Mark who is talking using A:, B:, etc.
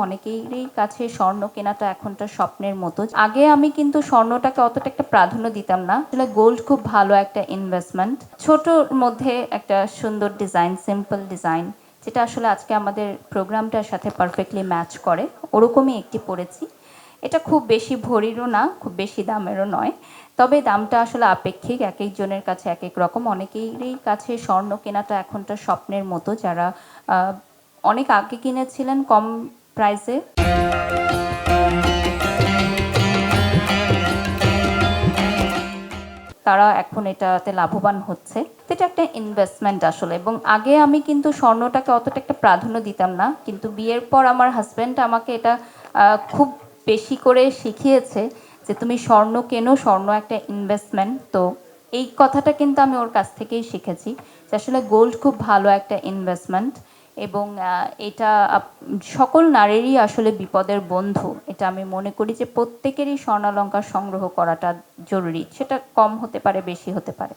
A: অনেকেরই কাছে স্বর্ণ কেনাটা এখনটা স্বপ্নের মতো। আগে আমি কিন্তু স্বর্ণটাকে অতটা একটা প্রাধান্য দিতাম না। আসলে গোল্ড খুব ভালো একটা ইনভেস্টমেন্ট। ছোটর মধ্যে একটা সুন্দর ডিজাইন, সিম্পল ডিজাইন, যেটা আসলে আজকে আমাদের প্রোগ্রামটার সাথে পারফেক্টলি ম্যাচ করে, ওরকমই একটি পরেছি। এটা খুব বেশি ভরিরও না, খুব বেশি দামেরও নয়। তবে দামটা আসলে আপেক্ষিক, একেকজনের কাছে একেক রকম। অনেকেরই কাছে স্বর্ণ কেনাটা এখনটা স্বপ্নের মতো, যারা অনেক আগে কিনেছিলেন কম প্রাইসে। তারা এখন এটাতে লাভবান হচ্ছে। এটা একটা ইনভেস্টমেন্ট আসলে। এবং আগে আমি কিন্তু স্বর্ণটাকে অতটা একটা প্রাধান্য দিতাম না, কিন্তু বিয়ের পর আমার হাজব্যান্ড আমাকে এটা খুব বেশি করে শিখিয়েছে যে তুমি স্বর্ণ কেনো, স্বর্ণ একটা ইনভেস্টমেন্ট। তো এই কথাটা কিন্তু আমি ওর কাছ থেকেই শিখেছি যে আসলে গোল্ড খুব ভালো একটা ইনভেস্টমেন্ট। এবং এটা সকল নারীরই আসলে বিপদের বন্ধু। এটা আমি মনে করি যে প্রত্যেকেরই স্বর্ণালঙ্কার সংগ্রহ করাটা জরুরি। সেটা কম হতে পারে, বেশি হতে পারে।